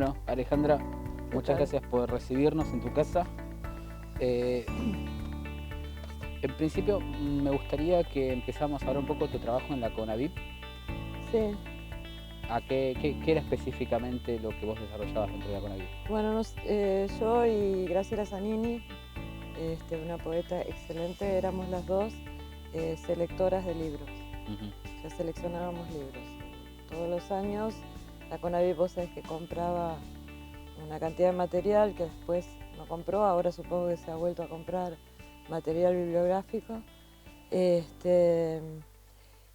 Bueno, Alejandra, ¿Qué muchas tal? gracias por recibirnos en tu casa. Eh, en principio, me gustaría que empezáramos a hablar un poco de tu trabajo en la CONAVIP. Sí, ¿A qué era específicamente lo que vos desarrollabas dentro de la CONAVIP? bueno, yo y Graciela Zanini, una poeta excelente, éramos las dos selectoras de libros. Ujú. Ya seleccionábamos libros. Todos los años la CONAVIP, vos sabés que compraba una cantidad de material que después no compró, ahora supongo que se ha vuelto a comprar material bibliográfico. Este,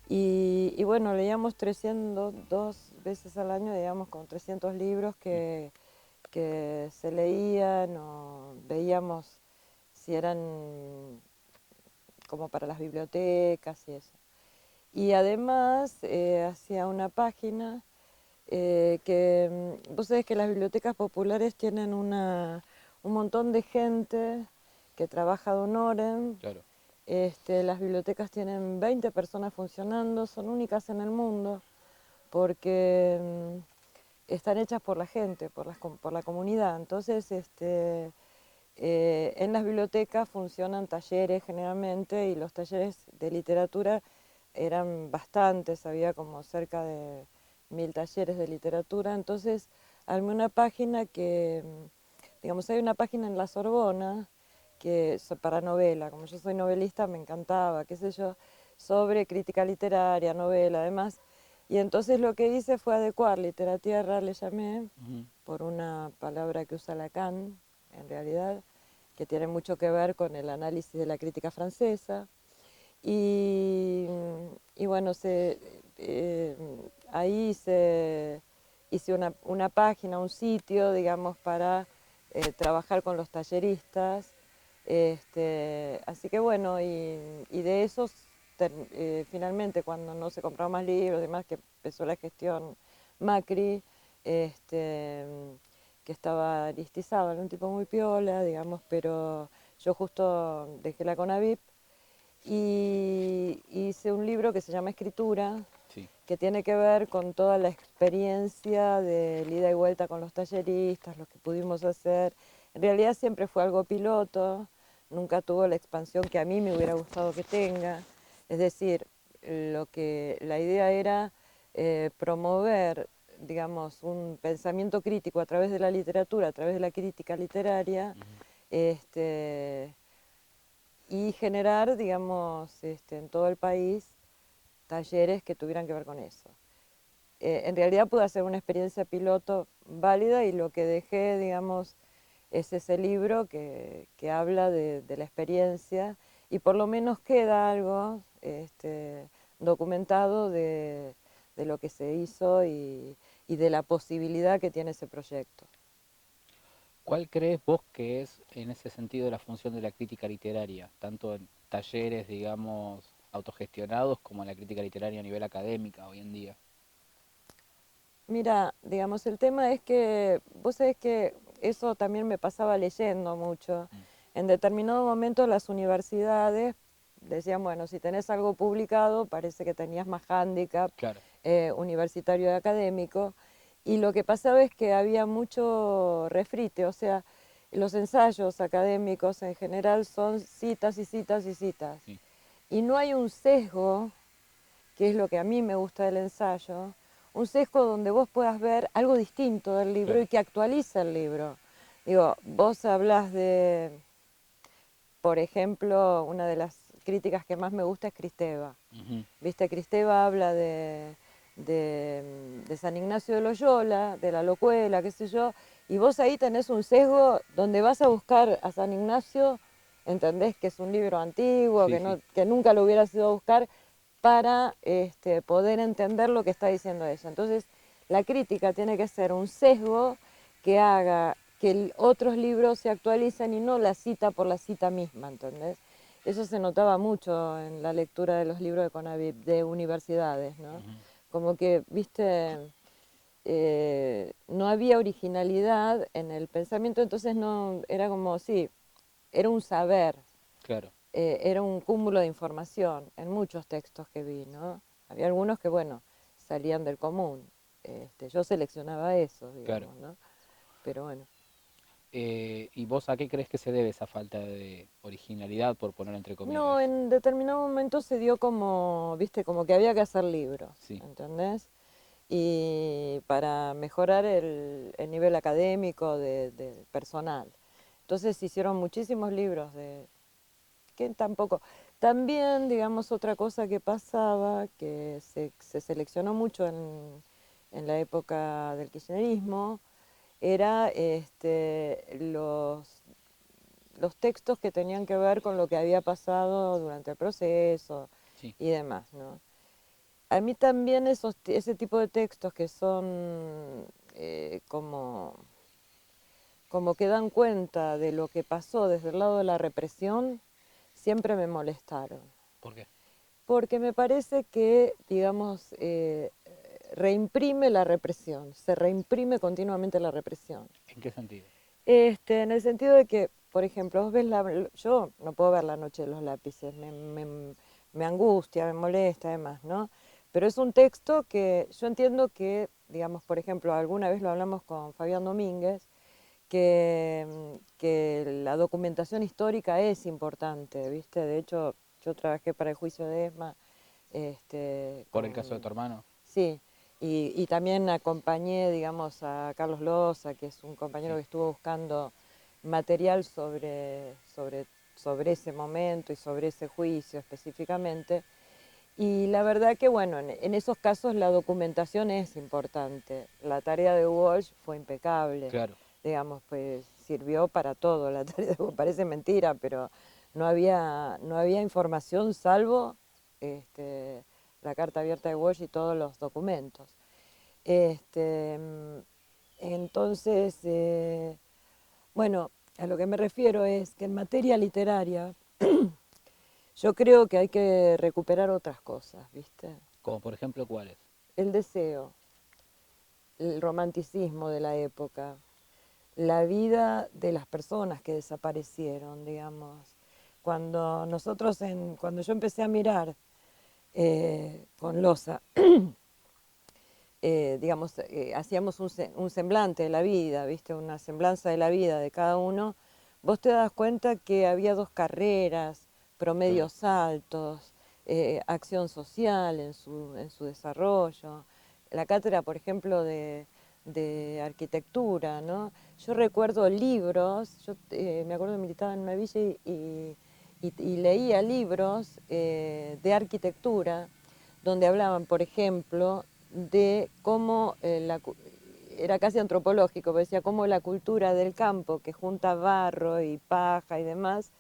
y bueno, leíamos 300, 2 veces al año, digamos, con 300 libros que se leían o veíamos si eran como para las bibliotecas y eso. Y además hacía una página vos sabés que las bibliotecas populares tienen un montón de gente que trabaja ad honorem. Claro. Las bibliotecas tienen 20 personas funcionando, son únicas en el mundo porque están hechas por la gente, por la comunidad. Entonces, en las bibliotecas funcionan talleres generalmente, y los talleres de literatura eran bastantes, había como cerca de 1000 talleres de literatura. Entonces armé una página digamos, hay una página en la Sorbona para novela, como yo soy novelista me encantaba, qué sé yo, sobre crítica literaria, novela, además. Y entonces lo que hice fue adecuar Literatierra, le llamé, Ujú. por una palabra que usa Lacan, en realidad, que tiene mucho que ver con el análisis de la crítica francesa. Y, y bueno, eh, ahí hice una página, un sitio, digamos, para trabajar con los talleristas. Así que bueno, y de esos, finalmente, cuando no se compraron más libros, demás, que empezó la gestión Macri, este, que estaba Aristizábal, un tipo muy piola, digamos, pero yo justo dejé la CONAVIP y hice un libro que se llama Escritura, Sí. que tiene que ver con toda la experiencia de ida y vuelta con los talleristas, lo que pudimos hacer. En realidad siempre fue algo piloto, nunca tuvo la expansión que a mí me hubiera gustado que tenga. Es decir, la idea era promover, digamos, un pensamiento crítico a través de la literatura, a través de la crítica literaria, Ujú. este, y generar, digamos, en todo el país talleres que tuvieran que ver con eso. En realidad pude hacer una experiencia piloto válida, y lo que dejé, digamos, es ese libro que habla de la experiencia, y por lo menos queda algo documentado de lo que se hizo y de la posibilidad que tiene ese proyecto. ¿Cuál crees vos que es, en ese sentido, la función de la crítica literaria, tanto en talleres, digamos, autogestionados, como en la crítica literaria a nivel académica hoy en día? Mira, digamos, el tema es que vos sabés que eso también me pasaba leyendo mucho. Mm. En determinado momento las universidades decían, bueno, si tenés algo publicado, parece que tenías más hándicap Claro. universitario y académico. Y lo que pasaba es que había mucho refrite, o sea, los ensayos académicos en general son citas y citas y citas. Sí. Y no hay un sesgo, que es lo que a mí me gusta del ensayo, un sesgo donde vos puedas ver algo distinto del libro Claro. y que actualiza el libro. Digo, vos hablas por ejemplo, una de las críticas que más me gusta es Cristeva. Ujú. Viste, Cristeva habla de San Ignacio de Loyola, de la Locuela, qué sé yo, y vos ahí tenés un sesgo donde vas a buscar a San Ignacio, entendés que es un libro antiguo, Sí, sí. que nunca lo hubieras ido a buscar, para poder entender lo que está diciendo ella. Entonces, la crítica tiene que ser un sesgo que haga que otros libros se actualicen y no la cita por la cita misma, ¿entendés? Eso se notaba mucho en la lectura de los libros de Conavip, de universidades, ¿no? Ujú. Como que, viste, no había originalidad en el pensamiento, entonces no, era como, sí, era un saber, Claro. era un cúmulo de información en muchos textos que vi, ¿no? Había algunos que, bueno, salían del común. Yo seleccionaba esos, Claro. digamos, ¿no? pero bueno. ¿Y vos a qué crees que se debe esa falta de originalidad, por poner entre No, comillas? en determinado momento se dio como, viste, como que había que hacer libros, Sí, ¿entendés? Y para mejorar el nivel académico de personal. Entonces se hicieron muchísimos libros de que tampoco. También, digamos, otra cosa que pasaba, que se seleccionó mucho en la época del kirchnerismo, era los textos que tenían que ver con lo que había pasado durante el proceso sí, y demás, ¿no? A mí también ese tipo de textos que son como que dan cuenta de lo que pasó desde el lado de la represión, siempre me molestaron. ¿por qué? Porque me parece que, digamos, reimprime la represión, se reimprime continuamente la represión. ¿En qué sentido? En el sentido de que, por ejemplo, yo no puedo ver La noche de los lápices, me angustia, me molesta además, ¿no? Pero es un texto que yo entiendo que, digamos, por ejemplo, alguna vez lo hablamos con Fabián Domínguez, que la documentación histórica es importante, ¿viste? De hecho, yo trabajé para el juicio de ESMA, ¿Por el caso de tu hermano? sí, y también acompañé, digamos, a Carlos Loza, que es un compañero Sí, que estuvo buscando material sobre ese momento y sobre ese juicio específicamente. Y la verdad que, bueno, en esos casos la documentación es importante. La tarea de Walsh fue impecable, claro. digamos, pues sirvió para todo. La tarea de Walsh parece mentira, pero no había información salvo este, la carta abierta de Walsh y todos los documentos. Este, mm, entonces, bueno, a lo que me refiero es que en materia literaria yo creo que hay que recuperar otras cosas, ¿viste? Como por ejemplo, ¿cuáles? El deseo, el romanticismo de la época, la vida de las personas que desaparecieron, digamos. Cuando yo empecé a mirar con Loza, digamos, hacíamos un semblante de la vida, ¿viste? Una semblanza de la vida de cada uno, vos te das cuenta que había dos carreras, Claro, promedios altos, acción social en su desarrollo. La cátedra, por ejemplo, de arquitectura, ¿no? Yo recuerdo libros, yo me acuerdo que militaba en una villa y leía libros de arquitectura donde hablaban, por ejemplo, de cómo era casi antropológico, decía cómo la cultura del campo que junta barro y paja y demás,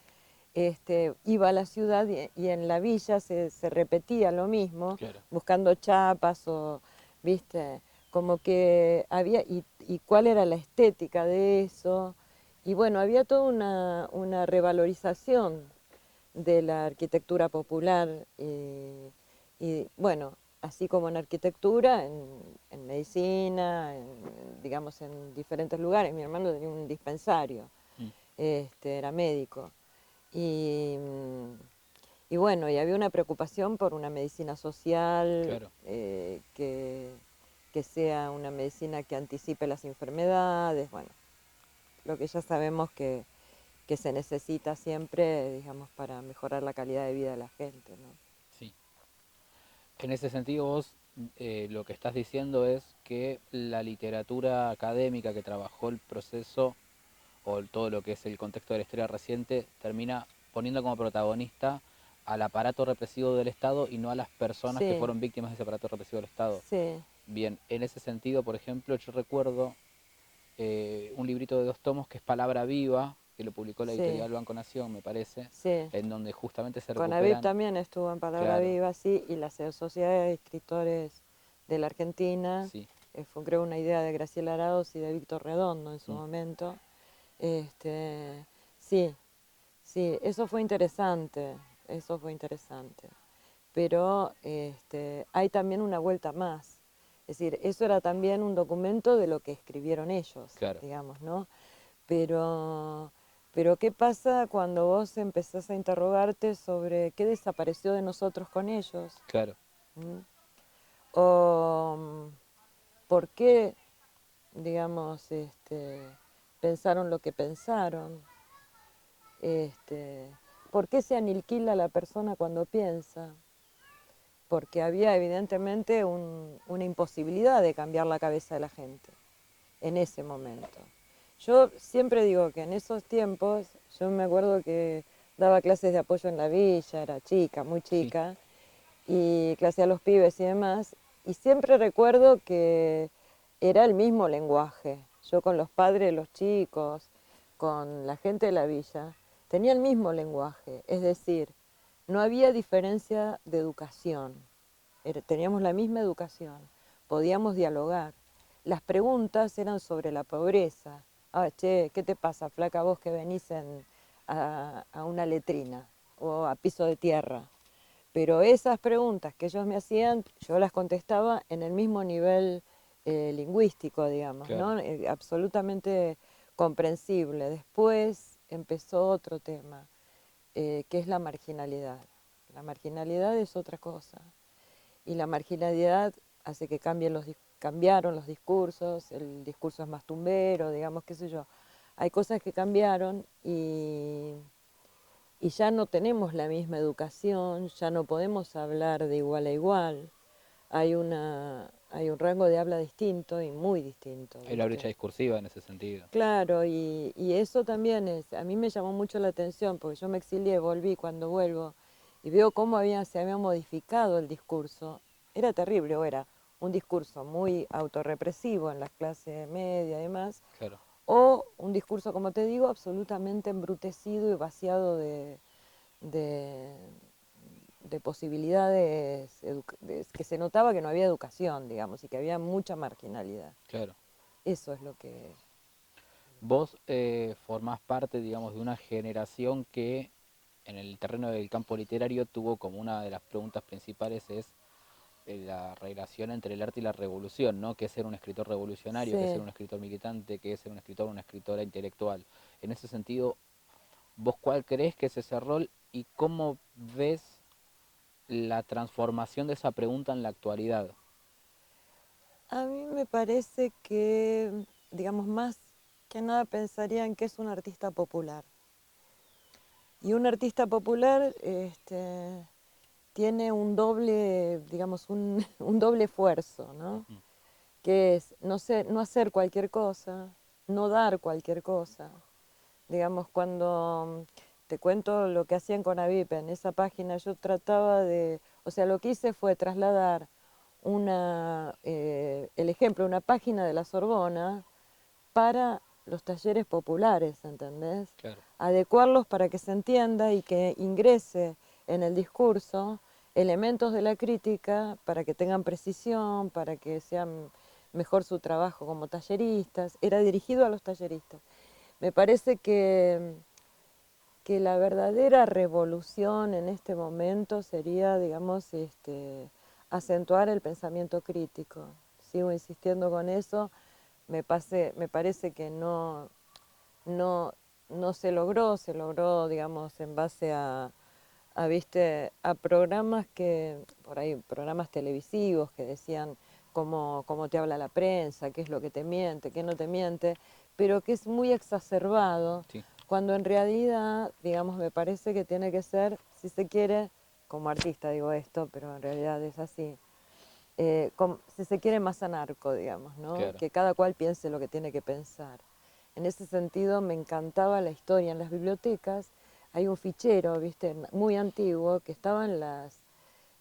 iba a la ciudad y en la villa se repetía lo mismo, claro. buscando chapas o, viste, como que había, y cuál era la estética de eso. Y bueno, había toda una revalorización de la arquitectura popular y bueno, así como en arquitectura, en medicina, digamos en diferentes lugares. Mi hermano tenía un dispensario, Mm, era médico. Y, mm, y bueno, y había una preocupación por una medicina social, claro. que sea una medicina que anticipe las enfermedades, bueno, lo que ya sabemos que se necesita siempre, digamos, para mejorar la calidad de vida de la gente, ¿no? Sí. En ese sentido, vos lo que estás diciendo es que la literatura académica que trabajó el proceso o todo lo que es el contexto de la historia reciente termina poniendo como protagonista al aparato represivo del Estado y no a las personas que Sí, fueron víctimas de ese aparato represivo del Estado. sí, Bien, en ese sentido, por ejemplo, yo recuerdo un librito de 2 tomos que es Palabra Viva, que lo publicó la sí, editorial Banco Nación, me parece, sí. en donde justamente se Conavip recuperan, también estuvo en Palabra claro, Viva, sí, y la Sociedad de Escritores de la Argentina, sí, fue creo una idea de Graciela Arauz y de Víctor Redondo en su mm, momento. Sí, sí, eso fue interesante. Pero hay también una vuelta más. Es decir, eso era también un documento de lo que escribieron ellos, claro, digamos, ¿no? Pero, pero ¿qué pasa cuando vos empezás a interrogarte sobre qué desapareció de nosotros con ellos? claro, ¿Mm? O por qué digamos, pensaron lo que pensaron. ¿Por qué se aniquila la persona cuando piensa? Porque había evidentemente una imposibilidad de cambiar la cabeza de la gente en ese momento. Yo siempre digo que en esos tiempos, yo me acuerdo que daba clases de apoyo en la villa, era chica, muy Sí, chica, y clase a los pibes y demás, y siempre recuerdo que era el mismo lenguaje. Yo con los padres de los chicos, con la gente de la villa, tenía el mismo lenguaje, es decir, no había diferencia de educación, teníamos la misma educación, podíamos dialogar. Las preguntas eran sobre la pobreza. Ah, che, ¿qué te pasa, flaca, vos que venís a una letrina o a piso de tierra? Pero esas preguntas que ellos me hacían, yo las contestaba en el mismo nivel lingüístico, digamos, claro, ¿no? Absolutamente comprensible. Después empezó otro tema, que es la marginalidad. La marginalidad es otra cosa. Y la marginalidad hace que cambiaron los discursos, el discurso es más tumbero, digamos, qué sé yo. Hay cosas que cambiaron y ya no tenemos la misma educación, ya no podemos hablar de igual a igual. Hay un rango de habla distinto y muy distinto, hay una brecha ¿viste? discursiva en ese sentido. Claro, y eso también a mí me llamó mucho la atención, porque yo me exilié, volví, cuando vuelvo, y veo cómo se había modificado el discurso. Era terrible, o era un discurso muy autorrepresivo en las clases media y demás, Claro, o un discurso, como te digo, absolutamente embrutecido y vaciado de, de posibilidades, que se notaba que no había educación, digamos, y que había mucha marginalidad. claro. Eso es lo que... Vos formás parte, digamos, de una generación que en el terreno del campo literario tuvo como una de las preguntas principales es la relación entre el arte y la revolución, ¿no? ¿Qué es ser un escritor revolucionario? ¿Qué es ser Sí. un escritor militante? ¿Qué es ser un escritor o una escritora intelectual? En ese sentido, ¿vos cuál crees que es ese rol y cómo ves la transformación de esa pregunta en la actualidad? A mí me parece que, digamos, más que nada pensarían que es un artista popular. Y un artista popular tiene un doble, digamos, un doble esfuerzo, ¿no? Ujú. Que es no hacer cualquier cosa, no dar cualquier cosa. Digamos, cuando te cuento lo que hacían con Avip en esa página, yo trataba de, o sea, lo que hice fue trasladar el ejemplo, una página de la Sorbona para los talleres populares, ¿entendés? Claro, Adecuarlos para que se entienda y que ingrese en el discurso elementos de la crítica para que tengan precisión, para que sean mejor su trabajo como talleristas. Era dirigido a los talleristas. Me parece que la verdadera revolución en este momento sería, digamos, acentuar el pensamiento crítico. Sigo insistiendo con eso. Me parece que no, no se logró, digamos, en base ¿viste? A programas por ahí, programas televisivos que decían cómo te habla la prensa, qué es lo que te miente, qué no te miente, pero que es muy exacerbado, sí, cuando en realidad, digamos, me parece que tiene que ser, si se quiere, como artista digo esto, pero en realidad es así, si se quiere más anarco, digamos, ¿no? claro. Que cada cual piense lo que tiene que pensar. En ese sentido me encantaba la historia. En las bibliotecas hay un fichero, ¿viste? Muy antiguo, que estaban las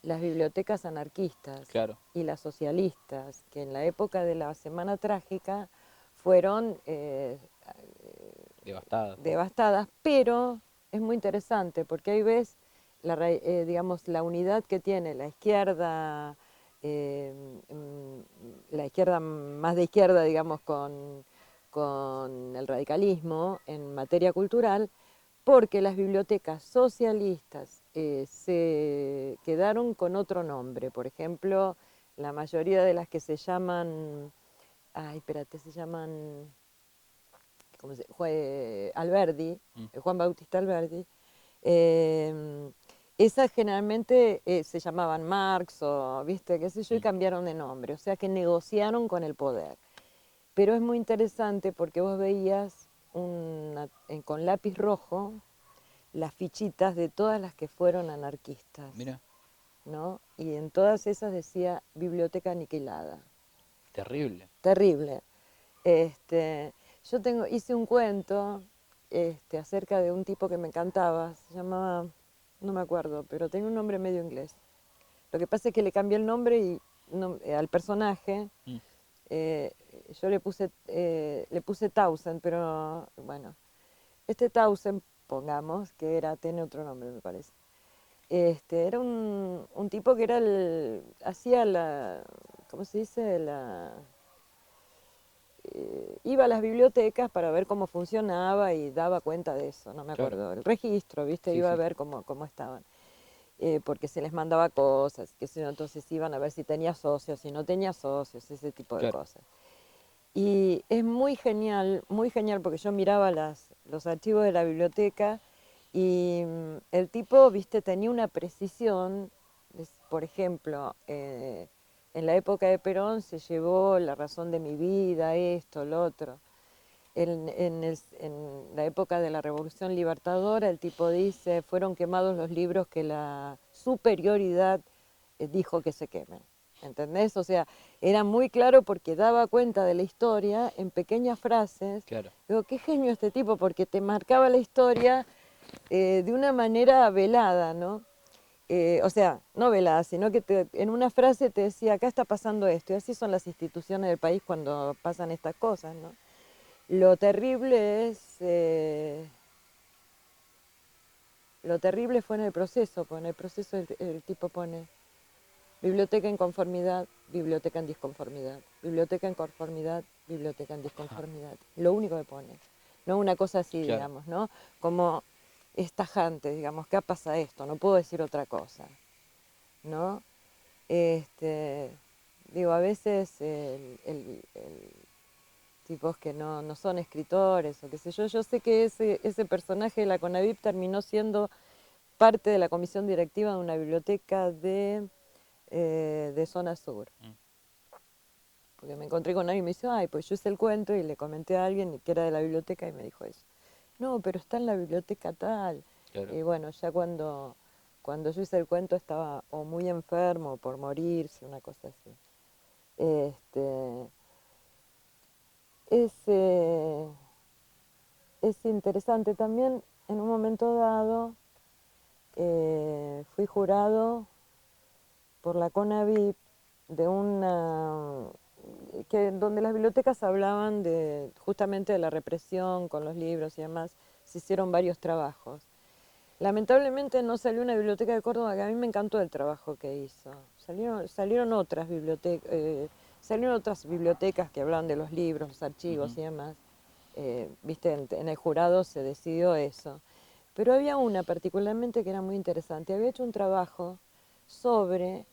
bibliotecas anarquistas Claro, y las socialistas, que en la época de la Semana Trágica fueron devastada. devastadas, pero es muy interesante porque ahí ves digamos, la unidad que tiene eh, la izquierda más de izquierda, digamos, con el radicalismo en materia cultural, porque las bibliotecas socialistas se quedaron con otro nombre. Por ejemplo, la mayoría de las que se llaman, ay, espérate, se llaman Alberdi, Mm, Juan Bautista Alberdi, eh, esas generalmente se llamaban Marx o, viste, qué sé yo, y mm, cambiaron de nombre, o sea que negociaron con el poder. Pero es muy interesante porque vos veías con lápiz rojo las fichitas de todas las que fueron anarquistas, Mira, ¿no? Y en todas esas decía biblioteca aniquilada. terrible. Terrible. Yo hice un cuento acerca de un tipo que me encantaba, se llamaba, no me acuerdo, pero tenía un nombre medio inglés. Lo que pasa es que le cambié el nombre al personaje. Mm, eh, yo le puse Townsend, pero bueno, este Townsend, pongamos, tiene otro nombre me parece. Era un tipo que hacía ¿cómo se dice? Iba a las bibliotecas para ver cómo funcionaba y daba cuenta de eso, no me claro, acuerdo, el registro, ¿viste? sí, Iba a sí, ver cómo estaban. Porque se les mandaba cosas, qué sé yo, entonces iban a ver si tenía socios, si no tenía socios, ese tipo de claro. cosas. Y es muy genial, porque yo miraba los archivos de la biblioteca y el tipo, viste, tenía una precisión. Por ejemplo, en la época de Perón se llevó La razón de mi vida, esto, lo otro. En la época de la Revolución Libertadora, el tipo dice, fueron quemados los libros que la superioridad dijo que se quemen. ¿Entendés? O sea, era muy claro porque daba cuenta de la historia en pequeñas frases. Claro, Digo, qué genio este tipo, porque te marcaba la historia de una manera velada, ¿no? O sea, no velada, sino que en una frase te decía, acá está pasando esto, y así son las instituciones del país cuando pasan estas cosas, ¿no? Lo terrible lo terrible fue en el proceso, pues en el proceso el tipo pone biblioteca en conformidad, biblioteca en disconformidad, biblioteca en conformidad, biblioteca en ajá, disconformidad. Lo único que pone. No una cosa así, claro. digamos, ¿no? Como es tajante, digamos, ¿qué pasa esto? No puedo decir otra cosa, ¿no? Este, digo, a veces tipos que no son escritores o qué sé yo sé que ese personaje de la CONAVIP terminó siendo parte de la comisión directiva de una biblioteca de zona sur. Mm, Porque me encontré con alguien y me dice, ay, pues yo hice el cuento y le comenté a alguien que era de la biblioteca y me dijo eso. No, pero está en la biblioteca tal. claro. Y bueno, ya cuando yo hice el cuento estaba o muy enfermo o por morirse, una cosa así. Este, es, eh, es interesante también, en un momento dado, fui jurado por la CONAVIP de donde las bibliotecas hablaban justamente de la represión con los libros y demás. Se hicieron varios trabajos. Lamentablemente no salió una biblioteca de Córdoba, que a mí me encantó el trabajo que hizo. Salieron otras bibliotecas que hablaban de los libros, los archivos Ujú, y demás. Viste, en el jurado se decidió eso. Pero había una particularmente que era muy interesante. Había hecho un trabajo sobre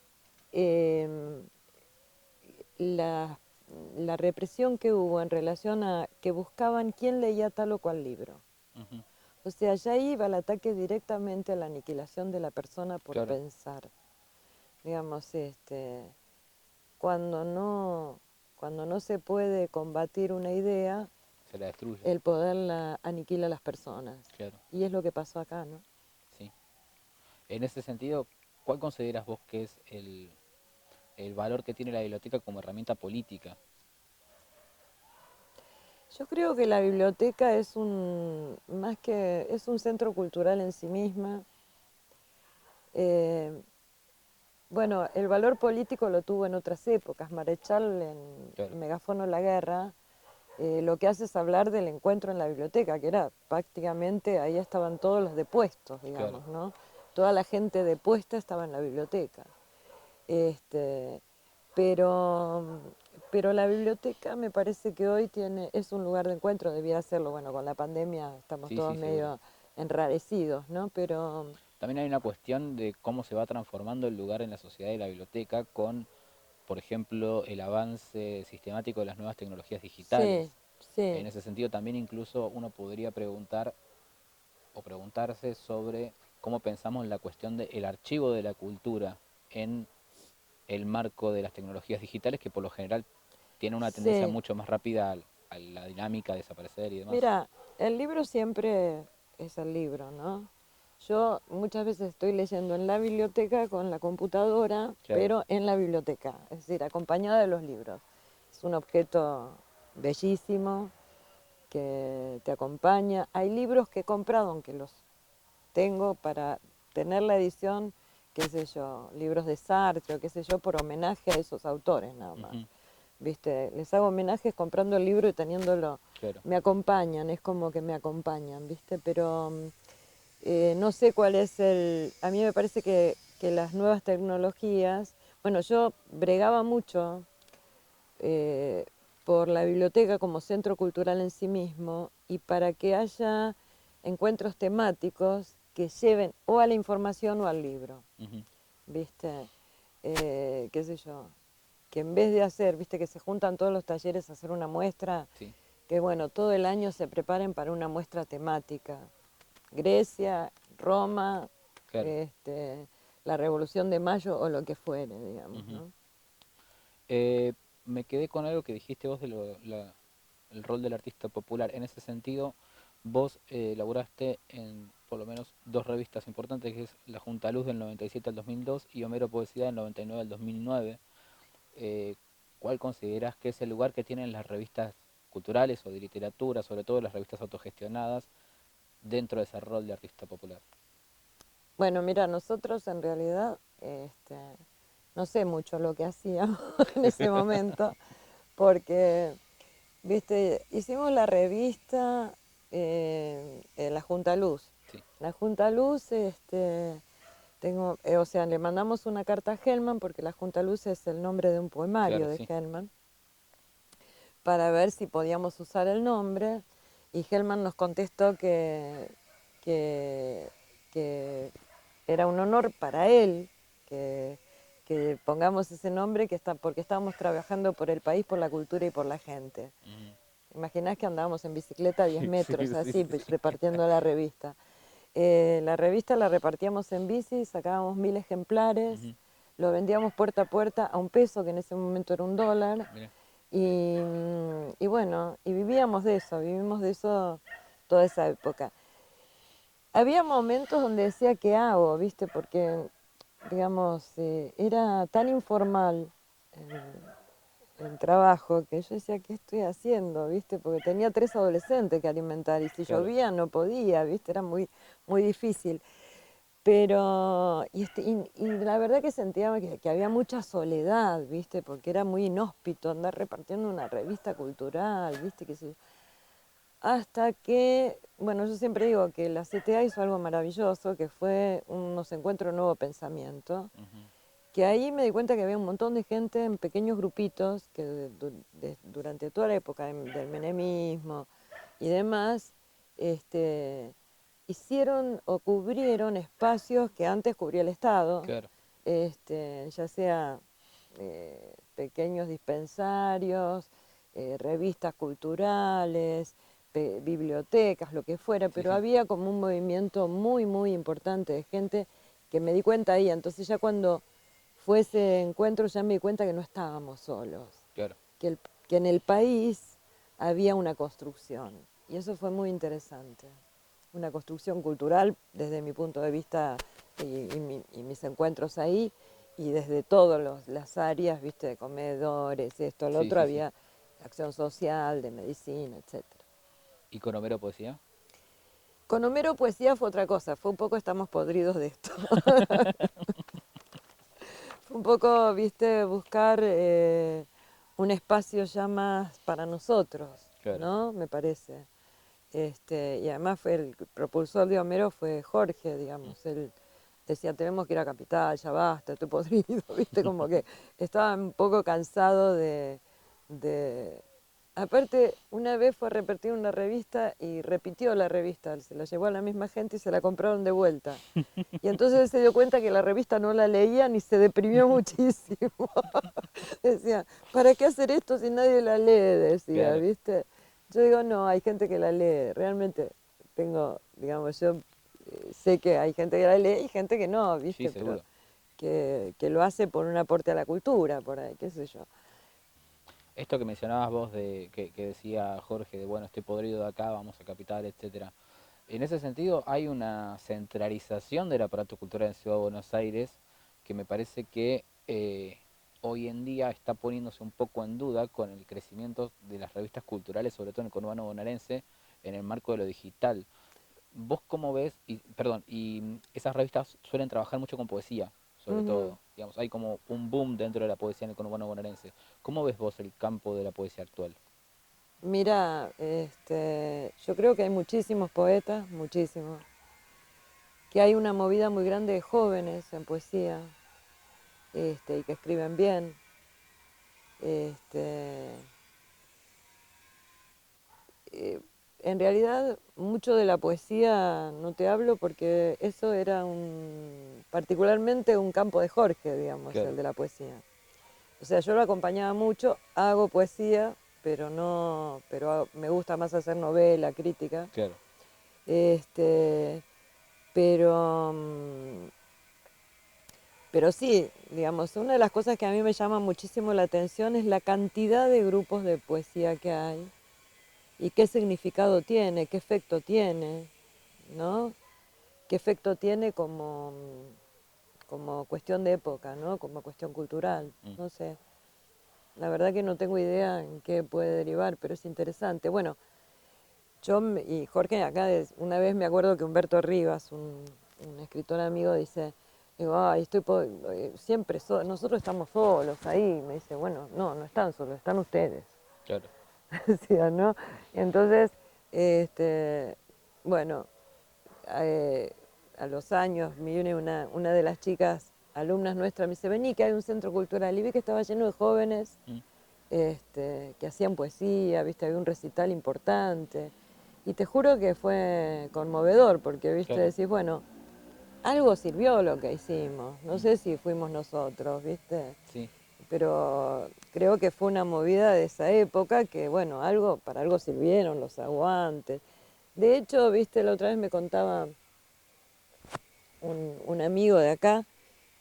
eh, la, la represión que hubo en relación a que buscaban quién leía tal o cual libro. ujú, O sea, ya iba el ataque directamente a la aniquilación de la persona por claro, pensar. Digamos, cuando no, cuando no se puede combatir una idea, se la destruye, el poder la aniquila a las personas. claro, Y es lo que pasó acá, ¿no? sí. En ese sentido, ¿cuál consideras vos que es el valor que tiene la biblioteca como herramienta política? Yo creo que la biblioteca más que, es un centro cultural en sí misma. Eh, bueno, el valor político lo tuvo en otras épocas. Marechal Claro, en Megáfono la Guerra lo que hace es hablar del encuentro en la biblioteca, que era prácticamente, ahí estaban todos los depuestos, claro. digamos, ¿no? Toda la gente depuesta estaba en la biblioteca. Este, pero, pero la biblioteca me parece que hoy es un lugar de encuentro, debiera serlo. Bueno, con la pandemia estamos Sí, todos sí, seguro. medio enrarecidos, ¿no? Pero También hay una cuestión de cómo se va transformando el lugar en la sociedad de la biblioteca con, por ejemplo, el avance sistemático de las nuevas tecnologías digitales. sí, En sí. ese sentido, también incluso uno podría preguntar o preguntarse sobre cómo pensamos la cuestión del archivo de la cultura en el marco de las tecnologías digitales, que por lo general tiene una tendencia Sí, mucho más rápida a la dinámica, a desaparecer y demás. mira, el libro siempre es el libro, ¿no? Yo muchas veces estoy leyendo en la biblioteca con la computadora, Claro. pero en la biblioteca, es decir, acompañada de los libros. Es un objeto bellísimo que te acompaña. Hay libros que he comprado, aunque los tengo para tener la edición, qué sé yo, libros de Sartre o qué sé yo, por homenaje a esos autores nada más. Ujú, ¿Viste? Les hago homenajes comprando el libro y teniéndolo. claro. Me acompañan, es como que me acompañan, ¿viste? Pero no sé cuál es el... A mí me parece que las nuevas tecnologías... Bueno, yo bregaba mucho eh, por la biblioteca como centro cultural en sí mismo y para que haya encuentros temáticos que lleven o a la información o al libro, Ujú, ¿viste? Qué sé yo, que en vez de hacer, viste, que se juntan todos los talleres a hacer una muestra, sí, que bueno, todo el año se preparen para una muestra temática. Grecia, Roma, claro. este, la Revolución de Mayo o lo que fuere, digamos, Ujú. ¿no? Eh, Me quedé con algo que dijiste vos de el rol del artista popular. En ese sentido, vos laburaste en por lo menos dos revistas importantes, que es La Junta Luz del 97 al 2002 y Homero Poesía del 99 al 2009. Eh, ¿Cuál considerás que es el lugar que tienen las revistas culturales o de literatura, sobre todo las revistas autogestionadas, dentro de ese rol de artista popular? Bueno, mira, nosotros en realidad no sé mucho lo que hacíamos en ese momento, porque, viste, hicimos la revista La Junta Luz. Sí, La Junta Luz, o sea, le mandamos una carta a Hellman, porque La Junta Luz es el nombre de un poemario claro, de sí. Hellman, para ver si podíamos usar el nombre, y Hellman nos contestó que, que era un honor para él que, que pongamos ese nombre porque estábamos trabajando por el país, por la cultura y por la gente. Ujú. Imaginás que andábamos en bicicleta a 10 Sí, metros, sí, así, sí. repartiendo la revista. La revista la repartíamos en bici, sacábamos 1000 ejemplares, Ujú, lo vendíamos puerta a puerta a $1, que en ese momento era $1, mira, y bueno, y vivimos de eso toda esa época. Había momentos donde decía, ¿qué hago? ¿Viste? Porque, digamos, era tan informal el trabajo que yo decía, ¿qué estoy haciendo? ¿Viste? Porque tenía 3 adolescentes que alimentar y si claro. llovía no podía, ¿viste? Era muy, muy difícil. Pero, y la verdad que sentía que había mucha soledad, ¿viste? Porque era muy inhóspito andar repartiendo una revista cultural, ¿viste? Hasta que, bueno, yo siempre digo que la CTA hizo algo maravilloso, que fue unos encuentros Nuevo Pensamiento, Ujú, que ahí me di cuenta que había un montón de gente en pequeños grupitos que durante toda la época del menemismo y demás, hicieron o cubrieron espacios que antes cubría el Estado, claro. ya sea pequeños dispensarios, revistas culturales, bibliotecas, lo que fuera, Sí, pero sí, había como un movimiento muy, muy importante de gente que me di cuenta ahí. Entonces ya cuando fue ese encuentro ya me di cuenta que no estábamos solos, claro. que, que en el país había una construcción. Y eso fue muy interesante. Una construcción cultural desde mi punto de vista y mis encuentros ahí, y desde todas las áreas, viste, de comedores, esto, lo Sí, otro, sí, sí. había acción social, de medicina, etcétera. ¿Y con Homero Poesía? Con Homero Poesía fue otra cosa, fue un poco estamos podridos de esto. Fue un poco, viste, buscar un espacio ya más para nosotros, Claro. ¿no? Me parece. Y además fue el propulsor de Homero fue Jorge, Mm. digamos. Él decía, tenemos que ir a Capital, ya basta, estoy podrido, viste, como que estaba un poco cansado de... Aparte, una vez fue a repetir una revista y repitió la revista, se la llevó a la misma gente y se la compraron de vuelta. Y entonces él se dio cuenta que la revista no la leían y se deprimió muchísimo. Decía, ¿para qué hacer esto si nadie la lee? Decía, Claro. ¿viste? Yo digo, no, hay gente que la lee. Realmente digamos, yo sé que hay gente que la lee y gente que no, Sí, ¿viste? Pero seguro. que lo hace por un aporte a la cultura, por ahí, qué sé yo. Esto que mencionabas vos, que decía Jorge, de bueno, estoy podrido de acá, vamos a Capital, etcétera. En ese sentido, hay una centralización del aparato cultural en Ciudad de Buenos Aires que me parece que hoy en día está poniéndose un poco en duda con el crecimiento de las revistas culturales, sobre todo en el conurbano bonaerense, en el marco de lo digital. ¿Vos cómo ves? Y, perdón, y esas revistas suelen trabajar mucho con poesía, sobre Ujú. todo. Digamos, hay como un boom dentro de la poesía en el conurbano bonaerense. ¿Cómo ves vos el campo de la poesía actual? Mira, yo creo que hay muchísimos poetas, muchísimos, que hay una movida muy grande de jóvenes en poesía, y que escriben bien. Este, eh, en realidad, mucho de la poesía no te hablo porque eso era particularmente un campo de Jorge, digamos, Claro, el de la poesía. O sea, yo lo acompañaba mucho, hago poesía, pero me gusta más hacer novela, crítica. claro. Este, pero, pero sí, digamos, una de las cosas que a mí me llama muchísimo la atención es la cantidad de grupos de poesía que hay y qué significado tiene, qué efecto tiene, ¿no? Qué efecto tiene como cuestión de época, ¿no? Como cuestión cultural, Mm. no sé. La verdad que no tengo idea en qué puede derivar, pero es interesante. Bueno, y Jorge, acá una vez me acuerdo que Humberto Rivas, un escritor amigo, dice, digo, ay, nosotros estamos solos ahí. Me dice, bueno, no, no están solos, están ustedes. Claro. Decía, ¿no? Entonces, este, bueno, eh, a los años me viene una de las chicas, alumnas nuestras, me dice, vení que hay un centro cultural. Y vi que estaba lleno de jóvenes Mm. que hacían poesía, viste, había un recital importante. Y te juro que fue conmovedor, porque, viste, Claro. decís, bueno, algo sirvió lo que hicimos. No Mm. sé si fuimos nosotros, viste, Sí. pero creo que fue una movida de esa época que, bueno, para algo sirvieron los aguantes. De hecho, viste, la otra vez me contaba un amigo de acá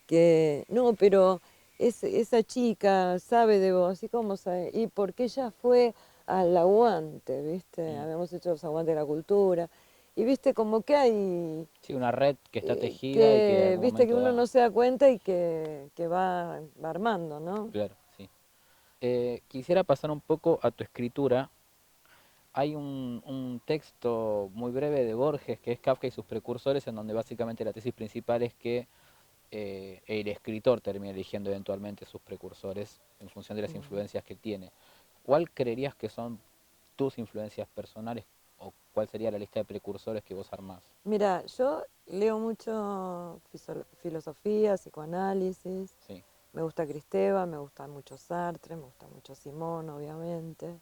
que, no, pero esa chica sabe de vos, ¿y cómo sabe? Y porque ella fue al aguante, ¿viste? Mm. Habíamos hecho los aguantes de la cultura. Y viste, como que hay, Sí, una red que está tejida y que en que, algún viste, que momento uno da. no se da cuenta y que va armando, ¿no? Claro, sí. Quisiera pasar un poco a tu escritura. Hay un texto muy breve de Borges que es Kafka y sus precursores, en donde básicamente la tesis principal es que el escritor termina eligiendo eventualmente sus precursores en función de las Ujú. influencias que tiene. ¿Cuál creerías que son tus influencias personales o cuál sería la lista de precursores que vos armás? Mira, yo leo mucho filosofía, psicoanálisis, Sí, me gusta Cristeva, me gusta mucho Sartre, me gusta mucho Simón, obviamente.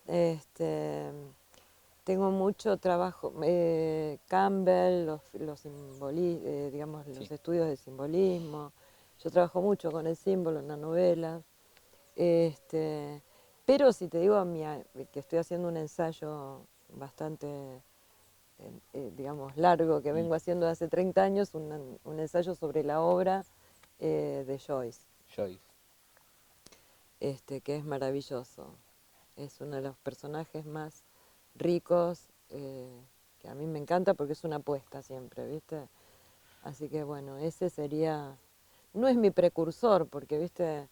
Este, tengo mucho trabajo, Campbell, digamos, sí. los estudios de simbolismo. Yo trabajo mucho con el símbolo en la novela. Este, pero si te digo que estoy haciendo un ensayo bastante, digamos, largo, que Mm. vengo haciendo hace 30 años, un ensayo sobre la obra de Joyce, Joyce. que es maravilloso. Es uno de los personajes más ricos, que a mí me encanta porque es una apuesta siempre, ¿viste? Así que bueno, ese sería, no es mi precursor, porque, ¿viste?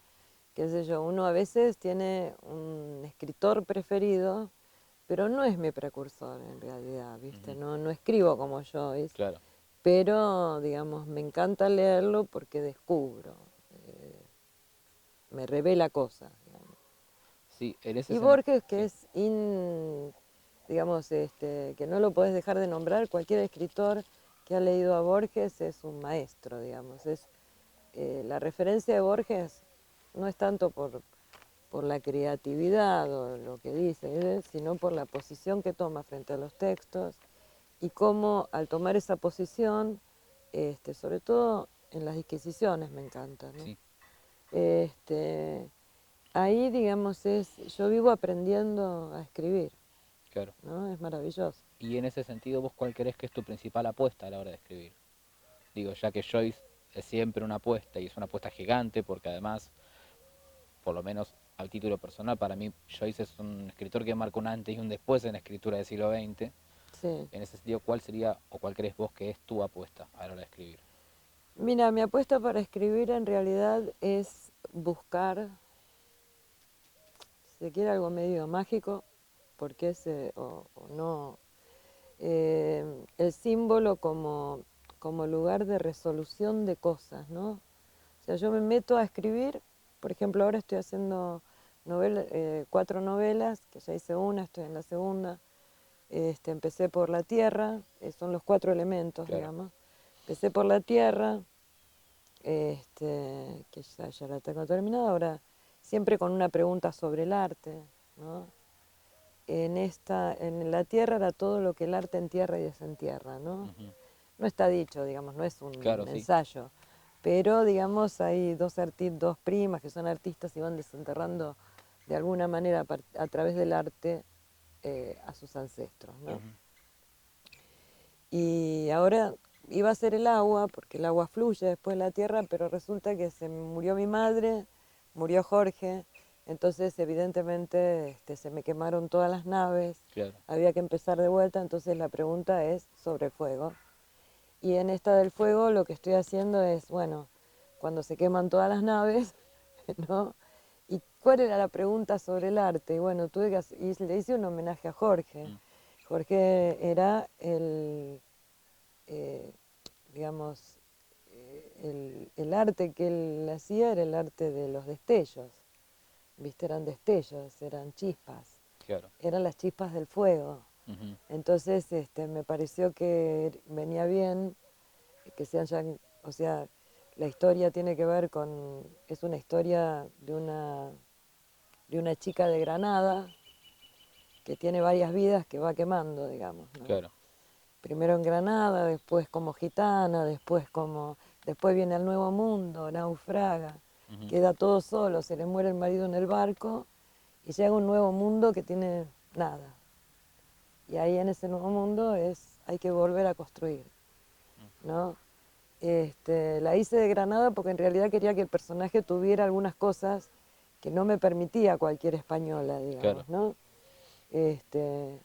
Qué sé yo, uno a veces tiene un escritor preferido, pero no es mi precursor en realidad, ¿viste? Ujú. No, no escribo como Joyce, Claro. pero, digamos, me encanta leerlo porque descubro, eh, me revela cosas, digamos. Sí, en ese Y sentido. Borges, que Sí, es, digamos, que no lo podés dejar de nombrar, cualquier escritor que ha leído a Borges es un maestro, digamos. La referencia de Borges no es tanto por la creatividad o lo que dice, sino por la posición que toma frente a los textos y cómo al tomar esa posición, sobre todo en las disquisiciones me encanta, ¿no? sí, Este, ahí, digamos, yo vivo aprendiendo a escribir, claro. ¿no? Es maravilloso. Y en ese sentido, ¿vos cuál crees que es tu principal apuesta a la hora de escribir? Digo, ya que Joyce es siempre una apuesta y es una apuesta gigante porque además, por lo menos a título personal, para mí Joyce es un escritor que marca un antes y un después en la escritura del siglo XX. Sí. En ese sentido, ¿cuál sería o cuál crees vos que es tu apuesta a la hora de escribir? Mira, mi apuesta para escribir en realidad es buscar, si se quiere, algo medio mágico, porque es, o no, el símbolo como lugar de resolución de cosas, ¿no? O sea, yo me meto a escribir, por ejemplo, ahora estoy haciendo 4 novelas, que ya hice una, estoy en la segunda. Empecé por la tierra, son los 4 elementos, Claro. digamos. Empecé por la tierra, que ya la tengo terminada, ahora siempre con una pregunta sobre el arte, ¿no? En la tierra era todo lo que el arte entierra y desentierra, ¿no? Ujú. No está dicho, digamos, no es un Claro, sí. ensayo, pero digamos hay dos primas que son artistas y van desenterrando de alguna manera a través del arte a sus ancestros, ¿no? Ujú. Y ahora iba a ser el agua, porque el agua fluye después de la tierra, pero resulta que se murió mi madre, murió Jorge, entonces evidentemente se me quemaron todas las naves, Claro. había que empezar de vuelta, entonces la pregunta es sobre el fuego. Y en esta del fuego lo que estoy haciendo es, bueno, cuando se queman todas las naves, ¿no? ¿Y cuál era la pregunta sobre el arte? Y bueno, y le hice un homenaje a Jorge. Mm. Jorge era eh, digamos, el arte que él hacía era el arte de los destellos, ¿viste? Eran destellos, eran chispas, Claro. eran las chispas del fuego. Ujú. Entonces me pareció que venía bien que sean ya, o sea, la historia tiene que ver es una historia de una chica de Granada que tiene varias vidas que va quemando, digamos, ¿no? Claro. Primero en Granada, después como gitana, después viene al Nuevo Mundo, naufraga, Ujú. queda todo solo, se le muere el marido en el barco y llega un nuevo mundo que tiene nada. Y ahí en ese nuevo mundo hay que volver a construir, ¿no? La hice de Granada porque en realidad quería que el personaje tuviera algunas cosas que no me permitía cualquier española, Claro. digamos, ¿no?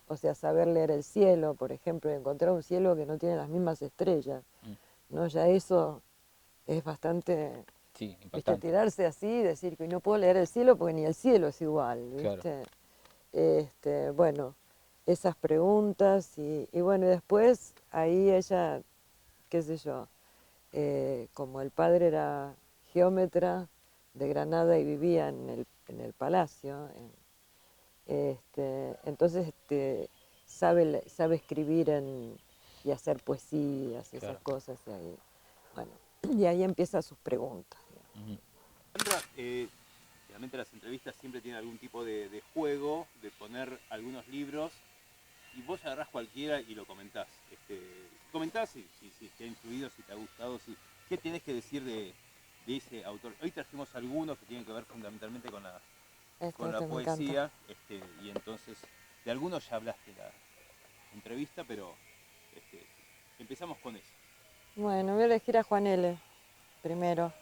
O sea, saber leer el cielo, por ejemplo, encontrar un cielo que no tiene las mismas estrellas, Mm. ¿no? Ya eso es bastante, Sí, ¿viste? impactante. Tirarse así y decir que no puedo leer el cielo porque ni el cielo es igual, Claro. ¿viste? Bueno, esas preguntas y bueno, y después ahí ella, qué sé yo, como el padre era geómetra de Granada y vivía en el palacio, entonces sabe escribir y hacer poesías y esas Claro. cosas. Y ahí, bueno, y ahí empiezan sus preguntas. Ujú. Sandra, realmente las entrevistas siempre tienen algún tipo de juego, de poner algunos libros y vos agarrás cualquiera y lo comentás. Comentás si te ha influido, si te ha gustado, qué tenés que decir de ese autor. Hoy trajimos algunos que tienen que ver fundamentalmente con la Este me encanta. poesía, y entonces de algunos ya hablaste en la entrevista, pero este, empezamos con eso. Bueno, voy a elegir a Juan L. primero.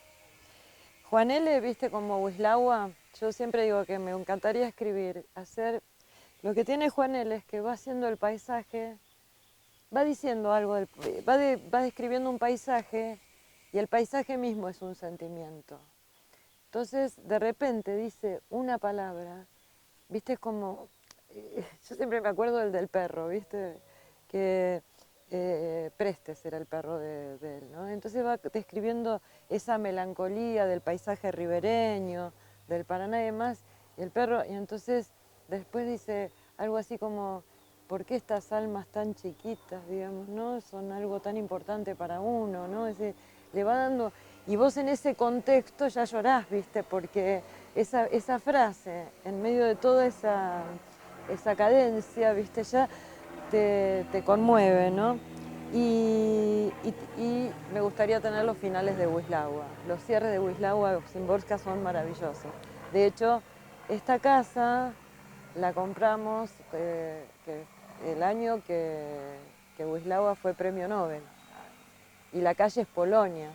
Juan L., viste, como Wisława, yo siempre digo que me encantaría escribir, hacer... Lo que tiene Juan L. es que va haciendo el paisaje, va diciendo algo, va describiendo un paisaje y el paisaje mismo es un sentimiento. Entonces, de repente dice una palabra, viste, es como, yo siempre me acuerdo del perro, viste, que Prestes era el perro de él, ¿no? Entonces va describiendo esa melancolía del paisaje ribereño, del Paraná y demás, y el perro, y entonces después dice algo así como, ¿por qué estas almas tan chiquitas, digamos, no? Son algo tan importante para uno, ¿no? Le va dando, y vos en ese contexto ya llorás, ¿viste? Porque esa frase, en medio de toda esa cadencia, ¿viste? Ya te conmueve, ¿no? Y me gustaría tener los finales de Wisława. Los cierres de Wisława Szymborska son maravillosos. De hecho, esta casa la compramos el año que Wisława fue premio Nobel. Y la calle es Polonia.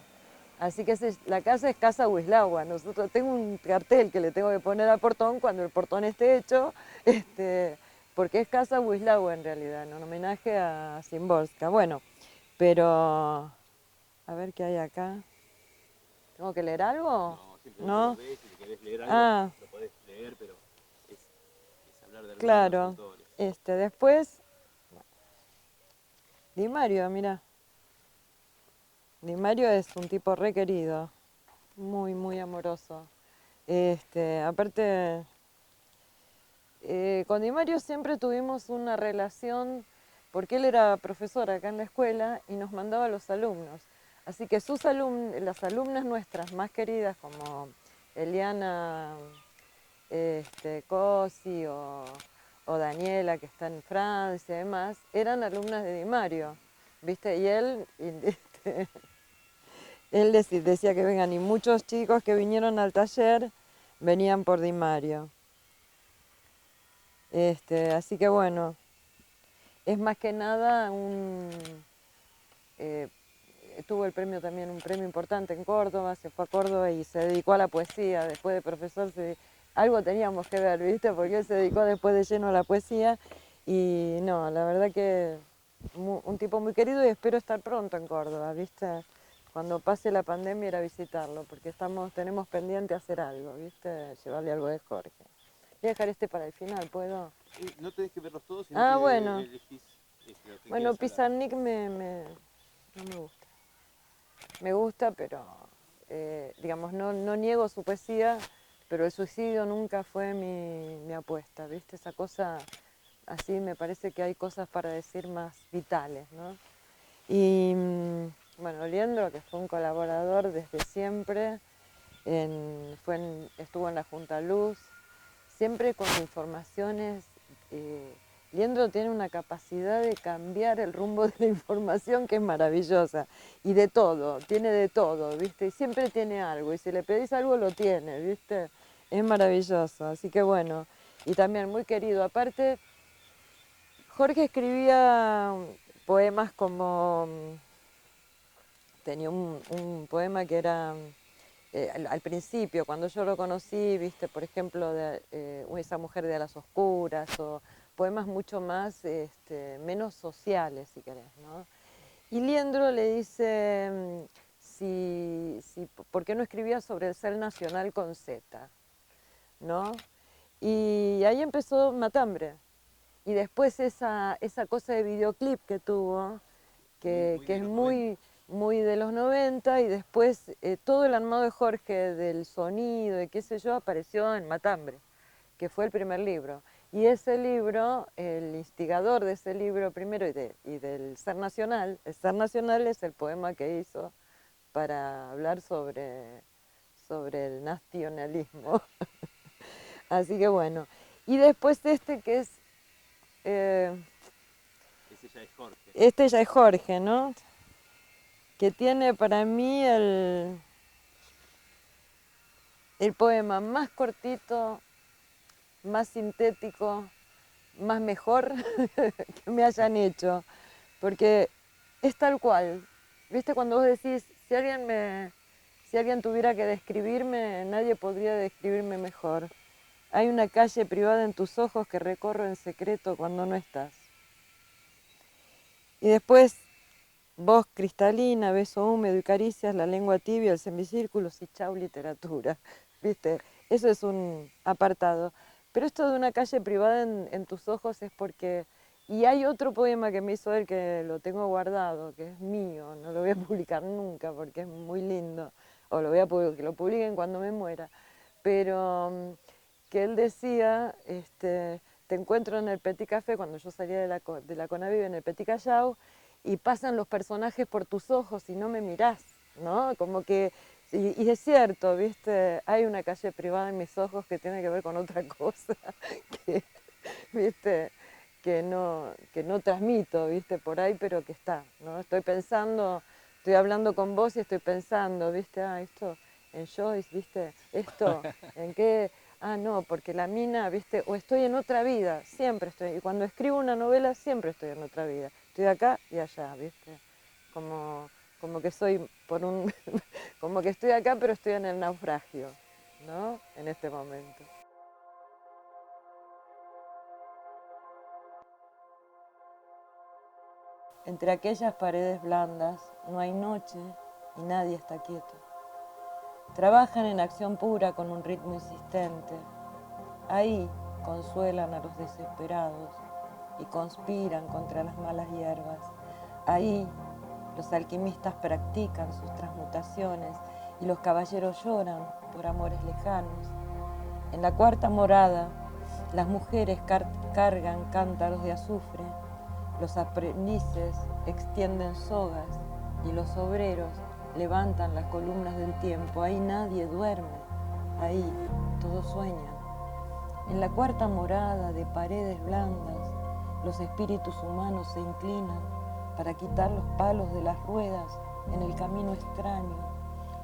Así que la casa es Casa Huislahua. Tengo un cartel que le tengo que poner al portón cuando el portón esté hecho, porque es Casa Huislahua en realidad, en homenaje a Szymborska. Bueno, pero a ver qué hay acá. ¿Tengo que leer algo? No, simplemente ¿No? lo ves, si querés leer algo, Ah, lo podés leer, pero es hablar de algunos de claro. los autores. Después, Di Mario, mira. Di Mario es un tipo re querido, muy, muy amoroso. Aparte, con Di Mario siempre tuvimos una relación, porque él era profesor acá en la escuela y nos mandaba a los alumnos. Así que las alumnas nuestras más queridas, como Eliana Cosi o Daniela, que está en Francia y demás, eran alumnas de Di Mario, ¿viste? Y él, él decía que vengan, y muchos chicos que vinieron al taller venían por Di Mario. Así que bueno, es más que nada eh, tuvo el premio también, un premio importante en Córdoba, se fue a Córdoba y se dedicó a la poesía. Después de profesor, algo teníamos que ver, ¿viste? Porque él se dedicó después de lleno a la poesía. Y no, la verdad que un tipo muy querido, y espero estar pronto en Córdoba, ¿viste? Cuando pase la pandemia ir a visitarlo, porque tenemos pendiente hacer algo, ¿viste? Llevarle algo de Jorge. Voy a dejar para el final, ¿puedo? No tenés que verlos todos, sino Ah, que bueno. elegís lo que Bueno, quieras hablar. Pizarnik no me gusta. Me gusta, pero digamos, no niego su poesía, pero el suicidio nunca fue mi apuesta, ¿viste? Esa cosa, así me parece que hay cosas para decir más vitales, ¿no? Y bueno, Liendro, que fue un colaborador desde siempre, estuvo en la Junta Luz, siempre con informaciones. Liendro tiene una capacidad de cambiar el rumbo de la información que es maravillosa, y de todo, tiene de todo, ¿viste? Y siempre tiene algo, y si le pedís algo lo tiene, ¿viste? Es maravilloso, así que bueno, y también muy querido. Aparte, Jorge escribía poemas como, tenía un poema que era, al principio, cuando yo lo conocí, viste, por ejemplo, esa mujer de alas oscuras, o poemas mucho más, menos sociales, si querés, ¿no? Y Liendro le dice, ¿por qué no escribía sobre el ser nacional con Z? ¿No? Y ahí empezó Matambre. Y después esa cosa de videoclip que tuvo, que De es los 90. muy de los 90, y después todo el armado de Jorge del sonido y qué sé yo apareció en Matambre, que fue el primer libro. Y ese libro, el instigador de ese libro primero y del Ser Nacional, el Ser Nacional es el poema que hizo para hablar sobre el nacionalismo. Así que bueno. Y después que es, Ese ya es Jorge. este ya es Jorge, ¿no? Que tiene para mí el poema más cortito, más sintético, más mejor que me hayan hecho, porque es tal cual. ¿Viste cuando vos decís, si alguien tuviera que describirme, nadie podría describirme mejor? Hay una calle privada en tus ojos que recorro en secreto cuando no estás. Y después, voz cristalina, beso húmedo y caricias, la lengua tibia, el semicírculo, y chau literatura. ¿Viste? Eso es un apartado. Pero esto de una calle privada en tus ojos es porque... Y hay otro poema que me hizo él que lo tengo guardado, que es mío, no lo voy a publicar nunca porque es muy lindo, o que lo publiquen cuando me muera. Pero que él decía, te encuentro en el Petit Café, cuando yo salía de la Conavive, en el Petit Callao, y pasan los personajes por tus ojos y no me mirás, ¿no? Como que, y es cierto, ¿viste? Hay una calle privada en mis ojos que tiene que ver con otra cosa, que, ¿viste? Que no transmito, ¿viste? Por ahí, pero que está, ¿no? Estoy hablando con vos y estoy pensando, ¿viste? Esto en Joyce, ¿viste? Esto, ¿en qué? No, porque la mina, ¿viste? O estoy en otra vida, siempre estoy, y cuando escribo una novela siempre estoy en otra vida. Estoy acá y allá, ¿viste? Como como que soy como que estoy acá, pero estoy en el naufragio, ¿no? En este momento. Entre aquellas paredes blandas no hay noche y nadie está quieto. Trabajan en acción pura con un ritmo insistente. Ahí consuelan a los desesperados y conspiran contra las malas hierbas. Ahí los alquimistas practican sus transmutaciones y los caballeros lloran por amores lejanos. En la cuarta morada, las mujeres cargan cántaros de azufre, los aprendices extienden sogas y los obreros levantan las columnas del tiempo. Ahí nadie duerme, ahí todos sueñan. En la cuarta morada de paredes blandas, los espíritus humanos se inclinan para quitar los palos de las ruedas en el camino extraño,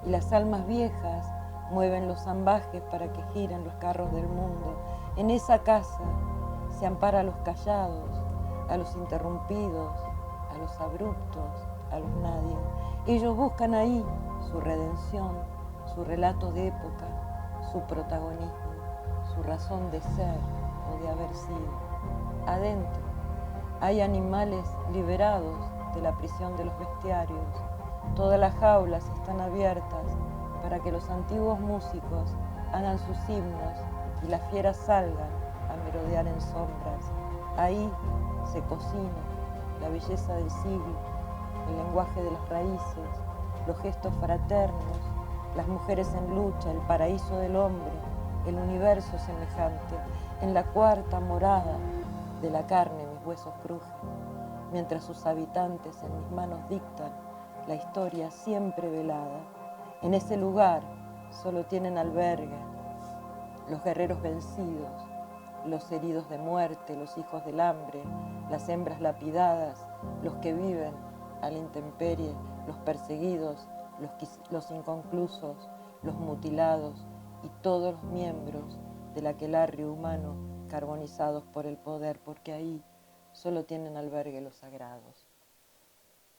y las almas viejas mueven los zambajes para que giren los carros del mundo. En esa casa se ampara a los callados, a los interrumpidos, a los abruptos, a los nadie. Ellos buscan ahí su redención, su relato de época, su protagonismo, su razón de ser o de haber sido. Adentro hay animales liberados de la prisión de los bestiarios. Todas las jaulas están abiertas para que los antiguos músicos hagan sus himnos y las fieras salgan a merodear en sombras. Ahí se cocina la belleza del siglo, el lenguaje de las raíces, los gestos fraternos, las mujeres en lucha, el paraíso del hombre, el universo semejante. En la cuarta morada de la carne mis huesos crujen, mientras sus habitantes en mis manos dictan la historia siempre velada. En ese lugar solo tienen albergue los guerreros vencidos, los heridos de muerte, los hijos del hambre, las hembras lapidadas, los que viven a la intemperie, los perseguidos, los inconclusos, los mutilados y todos los miembros del aquelarre humano carbonizados por el poder, porque ahí solo tienen albergue los sagrados.